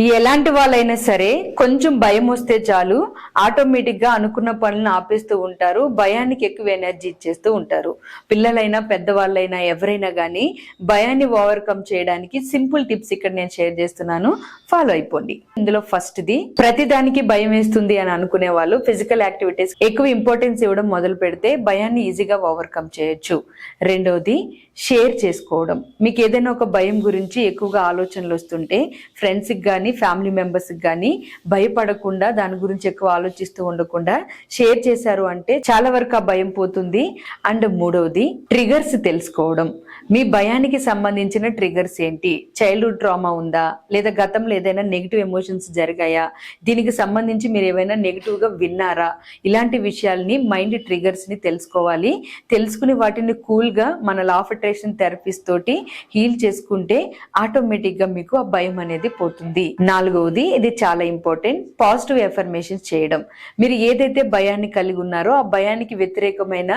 ఎలాంటి వాళ్ళైనా సరే కొంచెం భయం వస్తే చాలు ఆటోమేటిక్ గా అనుకున్న పనులను ఆపేస్తూ ఉంటారు. భయానికి ఎక్కువ ఎనర్జీ ఇచ్చేస్తూ ఉంటారు. పిల్లలైనా పెద్దవాళ్ళైనా ఎవరైనా కానీ భయాన్ని ఓవర్కమ్ చేయడానికి సింపుల్ టిప్స్ ఇక్కడ నేను షేర్ చేస్తున్నాను, ఫాలో అయిపోండి. ఇందులో ఫస్ట్ ది, ప్రతిదానికి భయం వేస్తుంది అని అనుకునే వాళ్ళు ఫిజికల్ యాక్టివిటీస్ ఎక్కువ ఇంపార్టెన్స్ ఇవ్వడం మొదలు పెడితే భయాన్ని ఈజీగా ఓవర్కమ్ చేయొచ్చు. రెండోది, షేర్ చేసుకోవడం. మీకు ఏదైనా ఒక భయం గురించి ఎక్కువగా ఆలోచనలు వస్తుంటే ఫ్రెండ్స్కి కానీ ఫ్యామిలీ మెంబర్స్కి కానీ భయపడకుండా దాని గురించి ఎక్కువ ఆలోచిస్తూ ఉండకుండా షేర్ చేశారు అంటే చాలా వరకు ఆ భయం పోతుంది. అండ్ మూడవది, ట్రిగర్స్ తెలుసుకోవడం. మీ భయానికి సంబంధించిన ట్రిగర్స్ ఏంటి? చైల్డ్హుడ్ ట్రామా ఉందా, లేదా గతంలో ఏదైనా నెగిటివ్ ఎమోషన్స్ జరిగాయా, దీనికి సంబంధించి మీరు ఏమైనా నెగిటివ్గా విన్నారా? ఇలాంటి విషయాల్ని మైండ్ ట్రిగర్స్ని తెలుసుకోవాలి. తెలుసుకుని వాటిని కూల్గా మన లా ఆఫ్ అట్రాక్షన్ థెరపీస్ తోటి హీల్ చేసుకుంటే ఆటోమేటిక్గా మీకు ఆ భయం అనేది పోతుంది. నాలుగవది, ఇది చాలా ఇంపార్టెంట్, పాజిటివ్ ఎఫర్మేషన్స్ చేయడం. మీరు ఏదైతే భయాన్ని కలిగి ఉన్నారో ఆ భయానికి వ్యతిరేకమైన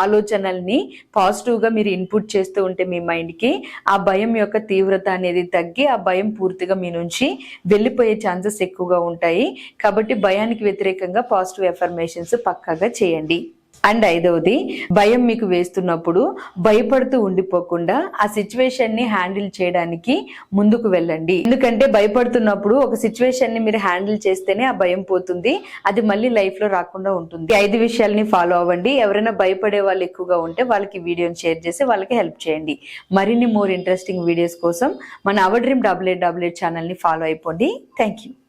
ఆలోచనల్ని పాజిటివ్గా మీరు ఇన్పుట్ చేస్తూ ఉంటే మీ మైండ్కి ఆ భయం యొక్క తీవ్రత అనేది తగ్గి ఆ భయం పూర్తిగా మీ నుంచి వెళ్ళిపోయే ఛాన్సెస్ ఎక్కువగా ఉంటాయి. కాబట్టి భయానికి వ్యతిరేకంగా పాజిటివ్ ఎఫర్మేషన్స్ పక్కాగా చేయండి. అండ్ ఐదవది, భయం మీకు వేస్తున్నప్పుడు భయపడుతూ ఉండిపోకుండా ఆ సిచ్యువేషన్ ని హ్యాండిల్ చేయడానికి ముందుకు వెళ్ళండి. ఎందుకంటే భయపడుతున్నప్పుడు ఒక సిచ్యువేషన్ ని మీరు హ్యాండిల్ చేస్తేనే ఆ భయం పోతుంది, అది మళ్ళీ లైఫ్ లో రాకుండా ఉంటుంది. ఈ 5 విషయాల్ని ఫాలో అవ్వండి. ఎవరైనా భయపడే వాళ్ళు ఎక్కువగా ఉంటే వాళ్ళకి వీడియోని షేర్ చేసి వాళ్ళకి హెల్ప్ చేయండి. మరిన్ని మోర్ ఇంట్రెస్టింగ్ వీడియోస్ కోసం మన అవర్ డ్రీమ్ 8888 ఛానల్ ని ఫాలో అయిపోండి. Thank you.